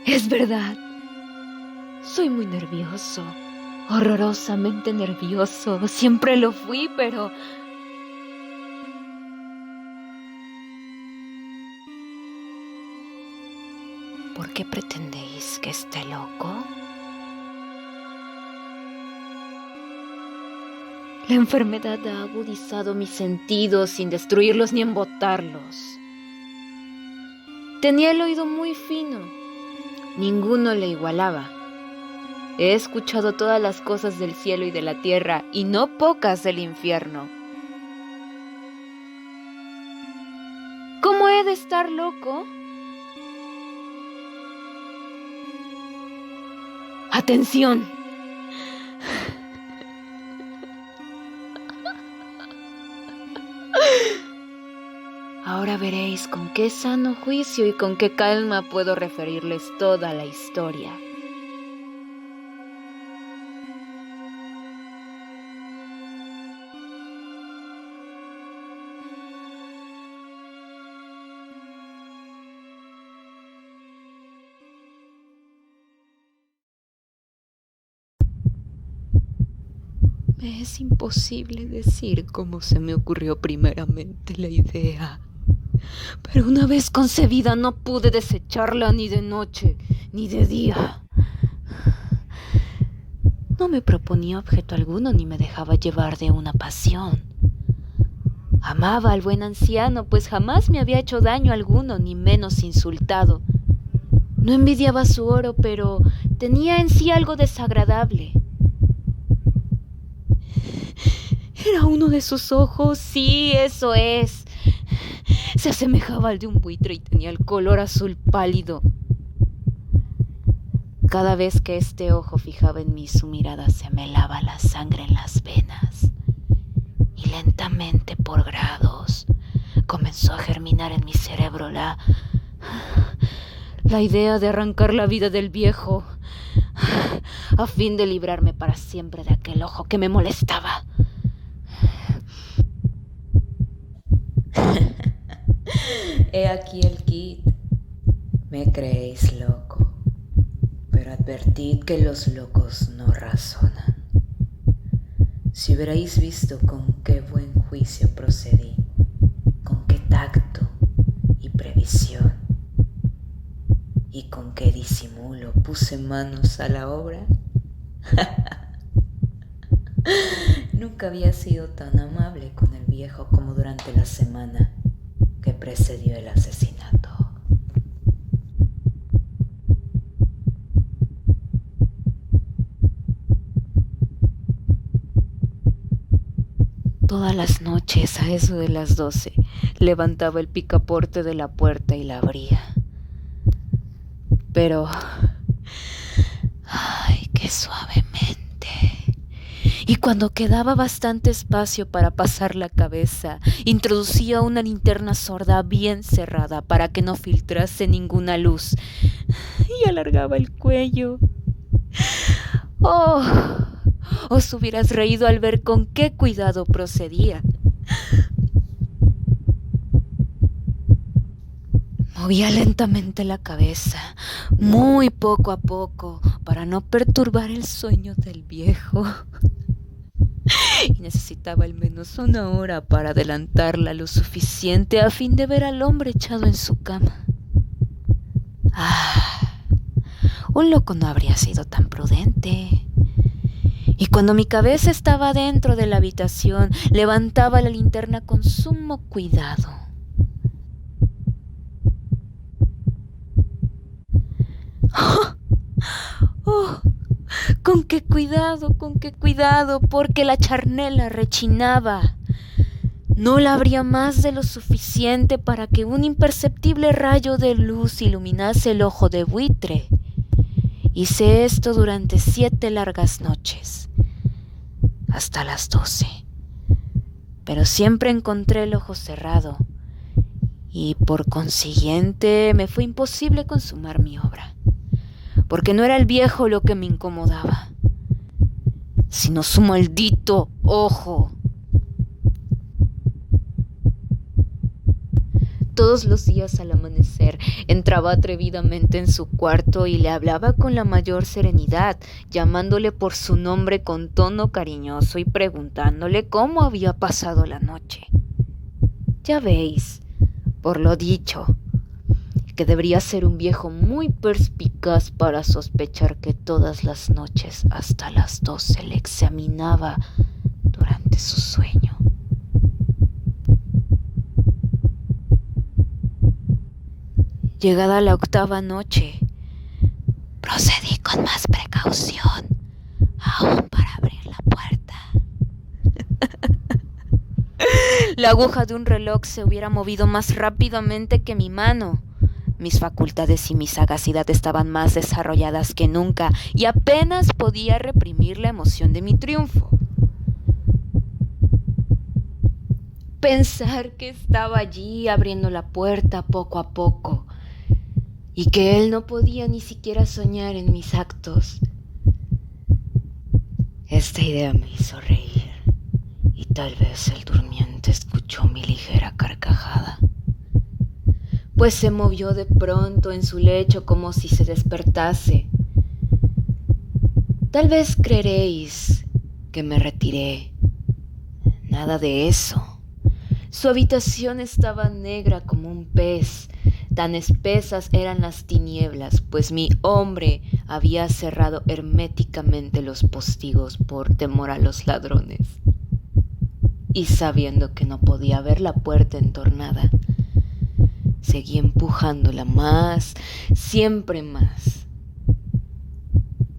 Es verdad. Soy muy nervioso. Horrorosamente nervioso. Siempre lo fui, pero... ¿Por qué pretendéis que esté loco? La enfermedad ha agudizado mis sentidos sin destruirlos ni embotarlos. Tenía el oído muy fino. Ninguno le igualaba. He escuchado todas las cosas del cielo y de la tierra, y no pocas del infierno. ¿Cómo he de estar loco? ¡Atención! Ahora veréis con qué sano juicio y con qué calma puedo referirles toda la historia. Me es imposible decir cómo se me ocurrió primeramente la idea, pero una vez concebida no pude desecharla ni de noche ni de día. No me proponía objeto alguno ni me dejaba llevar de una pasión. Amaba al buen anciano, pues jamás me había hecho daño alguno, ni menos insultado. No envidiaba su oro, pero tenía en sí algo desagradable. Era uno de sus ojos, sí, eso es. Se asemejaba al de un buitre y tenía el color azul pálido. Cada vez que este ojo fijaba en mí, su mirada se me helaba la sangre en las venas. Y lentamente, por grados, comenzó a germinar en mi cerebro la idea de arrancar la vida del viejo, a fin de librarme para siempre de aquel ojo que me molestaba. He aquí el kit. Me creéis loco, pero advertid que los locos no razonan. Si hubierais visto con qué buen juicio procedí, con qué tacto y previsión, y con qué disimulo puse manos a la obra. Nunca había sido tan amable con el viejo como durante la semana que precedió el asesinato. Todas las noches, a eso de las 12, levantaba el picaporte de la puerta y la abría. Pero, ay, qué suavemente. Y cuando quedaba bastante espacio para pasar la cabeza, introducía una linterna sorda bien cerrada para que no filtrase ninguna luz, y alargaba el cuello. ¡Oh! Os hubieras reído al ver con qué cuidado procedía. Movía lentamente la cabeza, muy poco a poco, para no perturbar el sueño del viejo. Y necesitaba al menos una hora para adelantarla lo suficiente a fin de ver al hombre echado en su cama. Un loco no habría sido tan prudente. Y cuando mi cabeza estaba dentro de la habitación, levantaba la linterna con sumo cuidado. ¡Oh! ¡Oh! ¡Con qué cuidado! Porque la charnela rechinaba. No la abría más de lo suficiente para que un imperceptible rayo de luz iluminase el ojo de buitre. Hice esto durante 7 largas noches, hasta las 12. Pero siempre encontré el ojo cerrado, y por consiguiente me fue imposible consumar mi obra, porque no era el viejo lo que me incomodaba, sino su maldito ojo. Todos los días al amanecer entraba atrevidamente en su cuarto y le hablaba con la mayor serenidad, llamándole por su nombre con tono cariñoso y preguntándole cómo había pasado la noche. Ya veis, por lo dicho, que debería ser un viejo muy perspicaz para sospechar que todas las noches hasta las 12 le examinaba durante su sueño. Llegada la 8ª noche, procedí con más precaución, aún para abrir la puerta. La aguja de un reloj se hubiera movido más rápidamente que mi mano. Mis facultades y mi sagacidad estaban más desarrolladas que nunca y apenas podía reprimir la emoción de mi triunfo. Pensar que estaba allí abriendo la puerta poco a poco y que él no podía ni siquiera soñar en mis actos. Esta idea me hizo reír y tal vez el durmiente escuchó mi ligera carcajada, pues se movió de pronto en su lecho como si se despertase. Tal vez creeréis que me retiré. Nada de eso. Su habitación estaba negra como un pez. Tan espesas eran las tinieblas, pues mi hombre había cerrado herméticamente los postigos por temor a los ladrones. Y sabiendo que no podía ver la puerta entornada, seguí empujándola más, siempre más.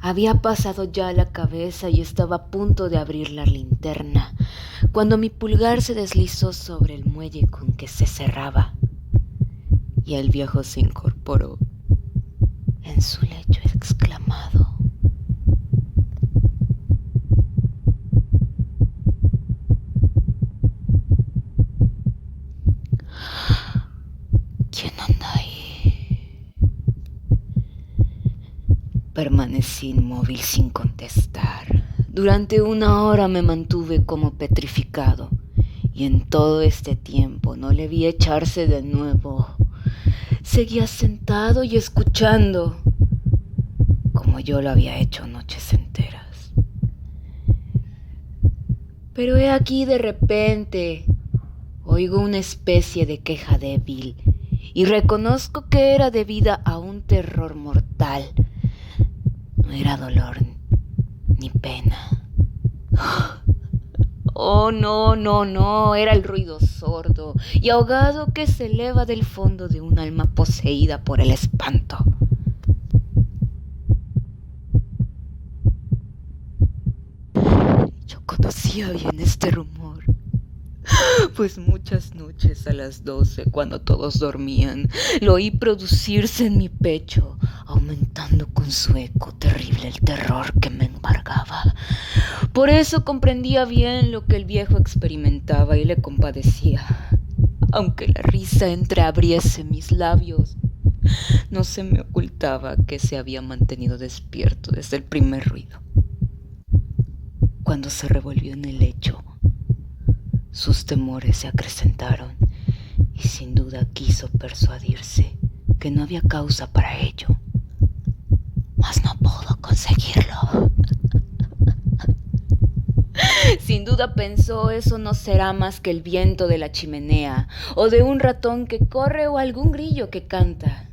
Había pasado ya la cabeza y estaba a punto de abrir la linterna, cuando mi pulgar se deslizó sobre el muelle con que se cerraba, y el viejo se incorporó en su lecho exclamado: ¿quién anda ahí? Permanecí inmóvil sin contestar. Durante 1 hora me mantuve como petrificado, y en todo este tiempo no le vi echarse de nuevo. Seguía sentado y escuchando, como yo lo había hecho noches enteras. Pero he aquí de repente oigo una especie de queja débil y reconozco que era debida a un terror mortal. No era dolor ni pena. Oh, no, era el ruido sordo y ahogado que se eleva del fondo de un alma poseída por el espanto. Yo conocía bien este rumor, pues muchas noches a las 12, cuando todos dormían, lo oí producirse en mi pecho, aumentando con su eco terrible el terror que me embargaba. Por eso comprendía bien lo que el viejo experimentaba y le compadecía. Aunque la risa entreabriese mis labios, no se me ocultaba que se había mantenido despierto desde el primer ruido. Cuando se revolvió en el lecho, sus temores se acrecentaron y sin duda quiso persuadirse que no había causa para ello, mas no pudo conseguirlo. Sin duda pensó: eso no será más que el viento de la chimenea, o de un ratón que corre, o algún grillo que canta.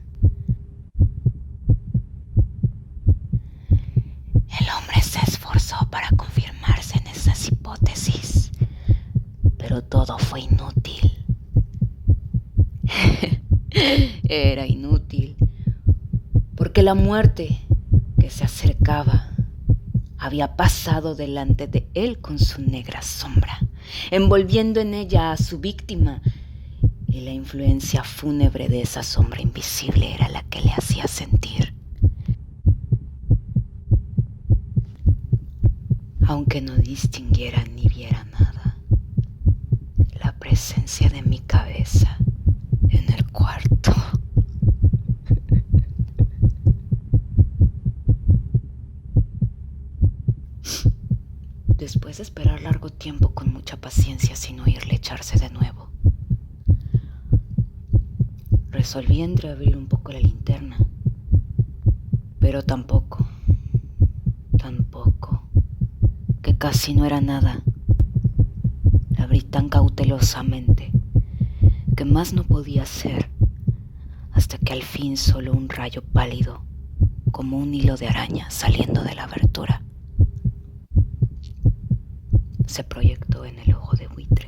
El hombre se esforzó para confirmarse en esas hipótesis, pero todo fue inútil. Era inútil, porque la muerte que se acercaba había pasado delante de él con su negra sombra, envolviendo en ella a su víctima, y la influencia fúnebre de esa sombra invisible era la que le hacía sentir, aunque no distinguiera ni viera nada, la presencia de mi cabeza en el cuarto. Después de esperar largo tiempo con mucha paciencia sin oírle echarse de nuevo, Resolví entreabrir un poco la linterna, pero tampoco, que casi no era nada. La abrí tan cautelosamente que más no podía hacer, hasta que al fin solo un rayo pálido, como un hilo de araña saliendo de la abertura, se proyectó en el ojo de buitre.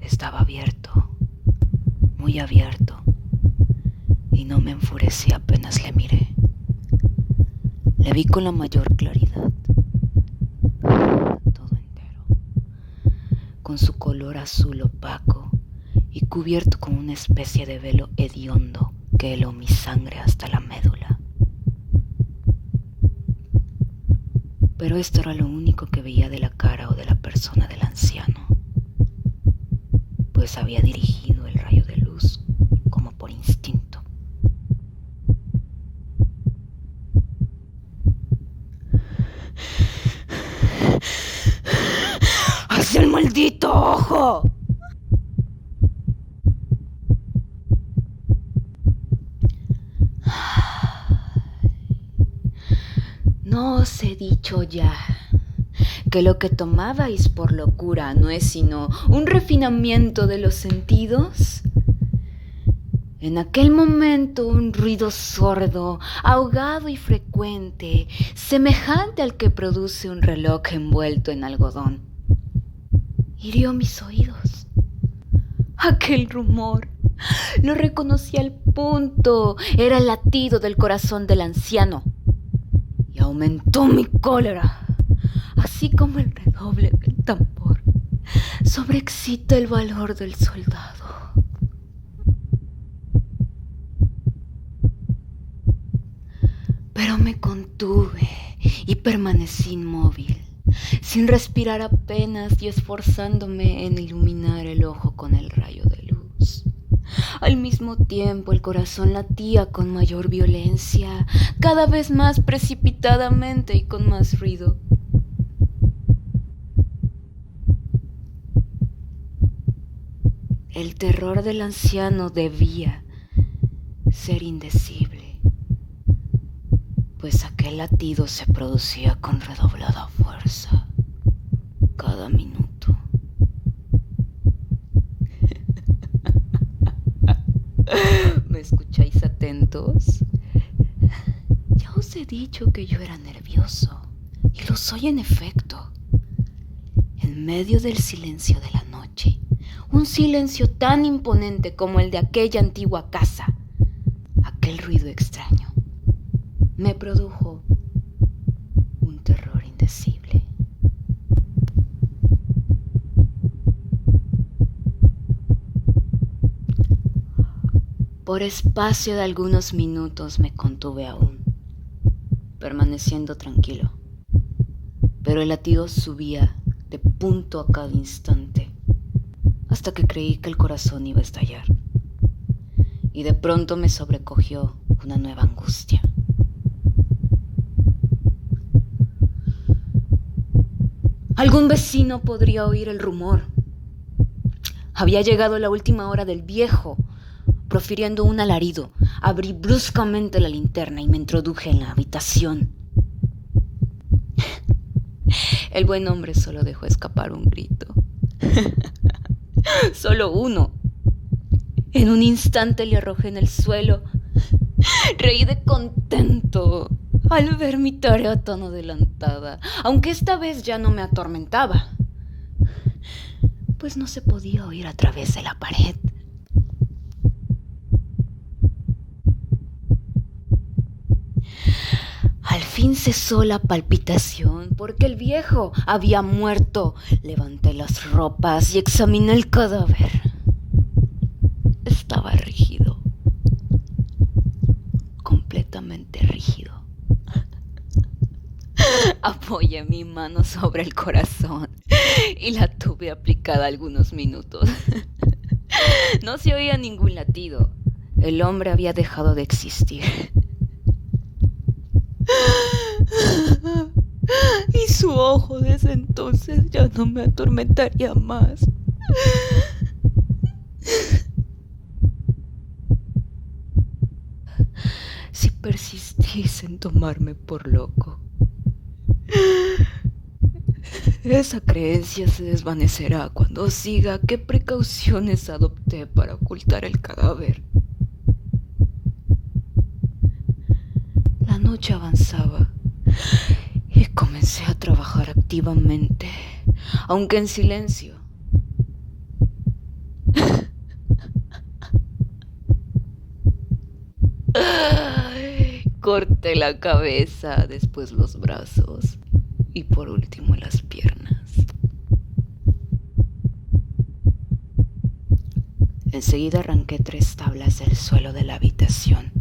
Estaba abierto, muy abierto, y no me enfurecí apenas le miré. Le vi con la mayor claridad, todo entero, con su color azul opaco y cubierto con una especie de velo hediondo que heló mi sangre hasta la médula. Pero esto era lo único que veía de la cara o de la persona del anciano, pues había dirigido el rayo de luz como por instinto. ¡Hacia el maldito ojo! ¿No os he dicho ya que lo que tomabais por locura no es sino un refinamiento de los sentidos? En aquel momento un ruido sordo, ahogado y frecuente, semejante al que produce un reloj envuelto en algodón, hirió mis oídos. Aquel rumor, lo reconocí al punto, era el latido del corazón del anciano, y aumentó mi cólera, así como el redoble del tambor sobreexcita el valor del soldado. Pero me contuve y permanecí inmóvil, sin respirar apenas y esforzándome en iluminar el ojo con el rayo de luz. Al mismo tiempo el corazón latía con mayor violencia, cada vez más precipitadamente y con más ruido. El terror del anciano debía ser indecible, pues aquel latido se producía con redoblada fuerza cada minuto. ¿Me escucháis atentos? Ya os he dicho que yo era nervioso, y lo soy en efecto. En medio del silencio de la noche, un silencio tan imponente como el de aquella antigua casa, aquel ruido extraño me produjo un terror indecible. Por espacio de algunos minutos me contuve aún, permaneciendo tranquilo, pero el latido subía de punto a cada instante, hasta que creí que el corazón iba a estallar, y de pronto me sobrecogió una nueva angustia. Algún vecino podría oír el rumor. Había llegado la última hora del viejo. Profiriendo un alarido, abrí bruscamente la linterna y me introduje en la habitación. El buen hombre solo dejó escapar un grito. Solo uno. En un instante le arrojé en el suelo. Reí de contento al ver mi tarea tan adelantada, aunque esta vez ya no me atormentaba, pues no se podía oír a través de la pared. Al fin cesó la palpitación, porque el viejo había muerto. Levanté las ropas y examiné el cadáver. Estaba rígido, completamente rígido. Apoyé mi mano sobre el corazón y la tuve aplicada algunos minutos. No se oía ningún latido. El hombre había dejado de existir. Y su ojo desde entonces ya no me atormentaría más. persistís en tomarme por loco. Esa creencia se desvanecerá cuando siga qué precauciones adopté para ocultar el cadáver. La noche avanzaba y comencé a trabajar activamente, aunque en silencio. Corté la cabeza, después los brazos y por último las piernas. Enseguida arranqué 3 tablas del suelo de la habitación.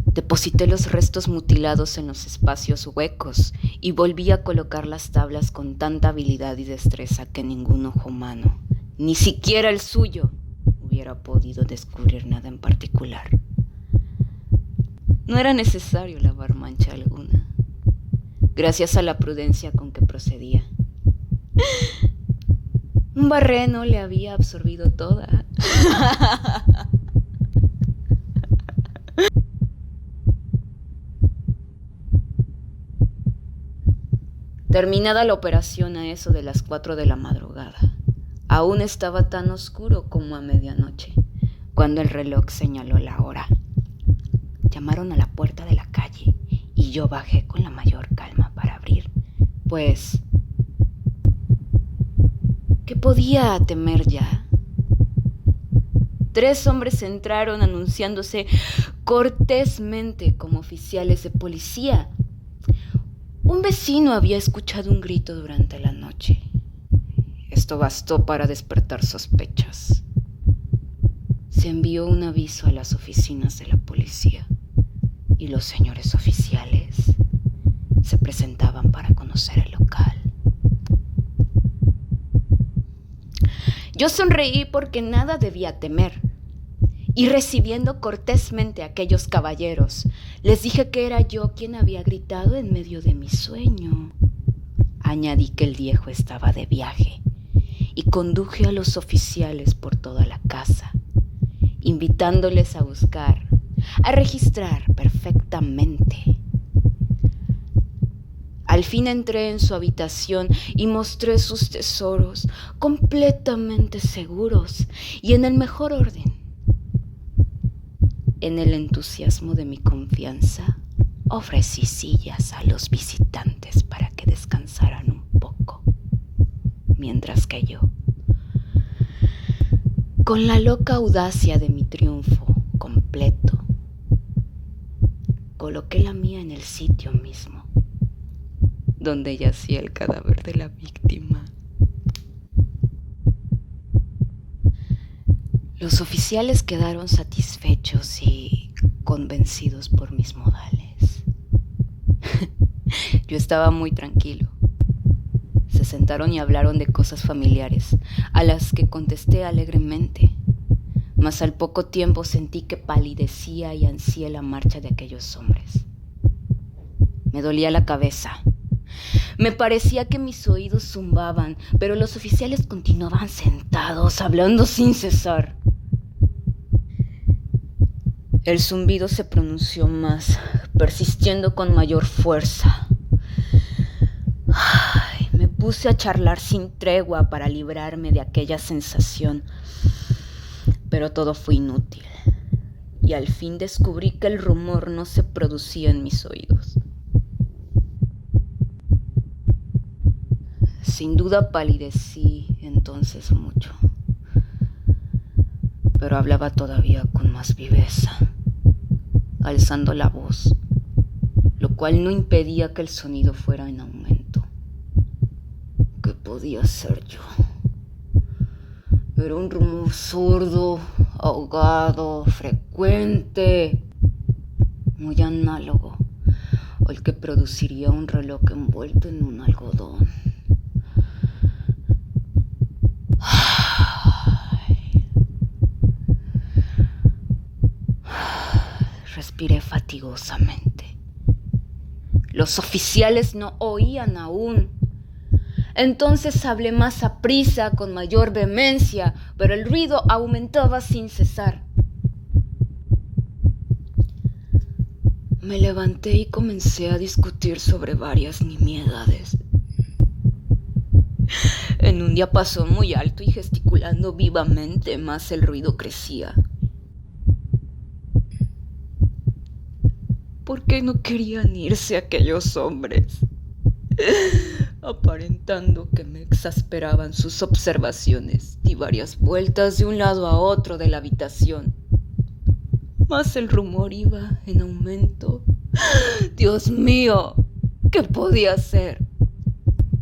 Deposité los restos mutilados en los espacios huecos y volví a colocar las tablas con tanta habilidad y destreza que ningún ojo humano, ni siquiera el suyo, hubiera podido descubrir nada en particular. No era necesario lavar mancha alguna, gracias a la prudencia con que procedía. Un barreno le había absorbido toda. Terminada la operación a eso de las 4 de la madrugada, aún estaba tan oscuro como a medianoche, cuando el reloj señaló la hora. Llamaron a la puerta de la calle y yo bajé con la mayor calma para abrir, pues ¿qué podía temer ya? 3 hombres entraron anunciándose cortésmente como oficiales de policía. Un vecino había escuchado un grito durante la noche. Esto bastó para despertar sospechas. Se envió un aviso a las oficinas de la policía y los señores oficiales se presentaban para conocer el local. Yo sonreí porque nada debía temer, y recibiendo cortésmente a aquellos caballeros, les dije que era yo quien había gritado en medio de mi sueño. Añadí que el viejo estaba de viaje y conduje a los oficiales por toda la casa, invitándoles a buscar, a registrar perfectamente. Al fin entré en su habitación y mostré sus tesoros completamente seguros y en el mejor orden. En el entusiasmo de mi confianza, ofrecí sillas a los visitantes para que descansaran un poco, mientras que yo, con la loca audacia de mi triunfo completo, coloqué la mía en el sitio mismo, donde yacía el cadáver de la víctima. Los oficiales quedaron satisfechos y convencidos por mis modales. Yo estaba muy tranquilo. Se sentaron y hablaron de cosas familiares, a las que contesté alegremente, mas al poco tiempo sentí que palidecía y ansié la marcha de aquellos hombres. Me dolía la cabeza. Me parecía que mis oídos zumbaban, pero los oficiales continuaban sentados, hablando sin cesar. El zumbido se pronunció más, persistiendo con mayor fuerza. Me puse a charlar sin tregua para librarme de aquella sensación, pero todo fue inútil, y al fin descubrí que el rumor no se producía en mis oídos. Sin duda palidecí entonces mucho, pero hablaba todavía con más viveza, alzando la voz, lo cual no impedía que el sonido fuera en aumento. ¿Qué podía ser yo? Era un rumor sordo, ahogado, frecuente, muy análogo al que produciría un reloj envuelto en un algodón. Respiré fatigosamente. Los oficiales no oían aún. Entonces hablé más aprisa, con mayor vehemencia, pero el ruido aumentaba sin cesar. Me levanté y comencé a discutir sobre varias nimiedades. En un diapasón muy alto y gesticulando vivamente, más el ruido crecía. ¿Por qué no querían irse aquellos hombres? Aparentando que me exasperaban sus observaciones, di varias vueltas de un lado a otro de la habitación. Mas el rumor iba en aumento. Dios mío, ¿qué podía hacer?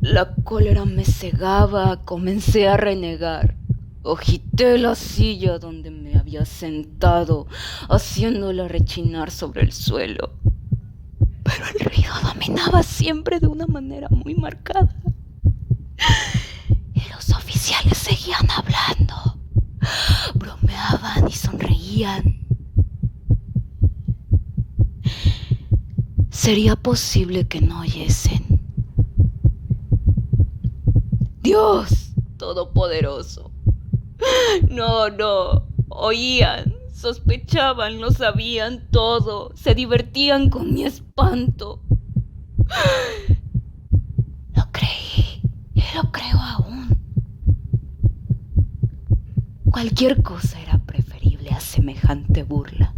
La cólera me cegaba, comencé a renegar. Agité la silla donde me había sentado, haciéndola rechinar sobre el suelo. Pero el ruido dominaba siempre de una manera muy marcada. Y los oficiales seguían hablando, bromeaban y sonreían. ¿Sería posible que no oyesen? Dios Todopoderoso. No, oían, sospechaban, lo sabían todo, se divertían con mi espanto. Lo creí y lo creo aún. Cualquier cosa era preferible a semejante burla.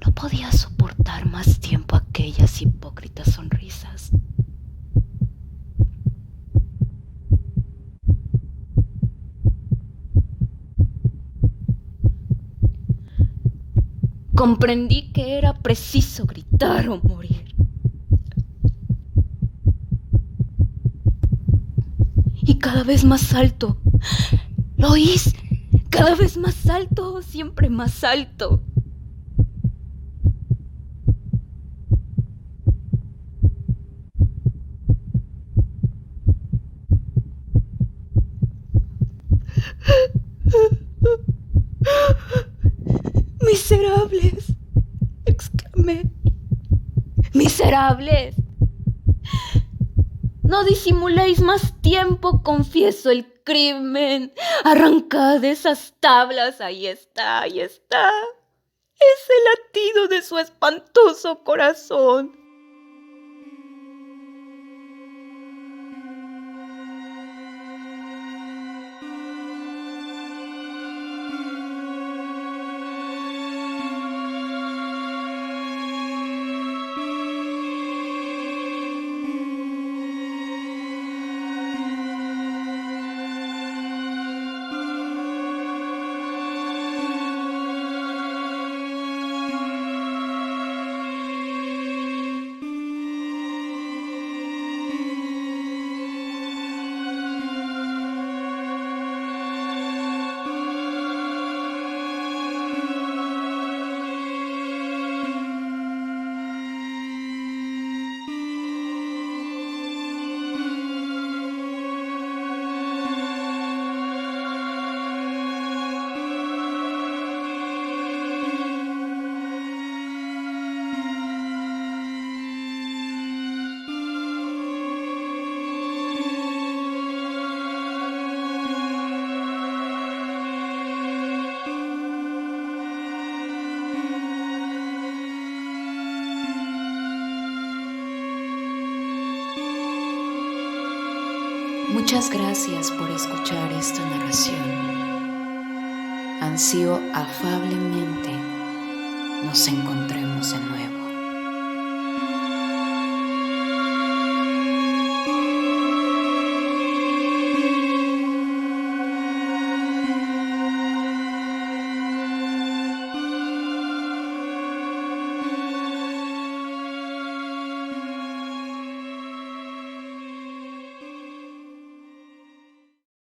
No podía soportar más tiempo aquellas hipócritas sonrisas. Comprendí que era preciso gritar o morir. Y cada vez más alto. ¿Lo oís? Cada vez más alto, siempre más alto. ¡Miserables!, exclamé. ¡Miserables! No disimuléis más tiempo, confieso el crimen. Arrancad esas tablas, ahí está. Es el latido de su espantoso corazón. Muchas gracias por escuchar esta narración. Ansío afablemente nos encontremos de nuevo.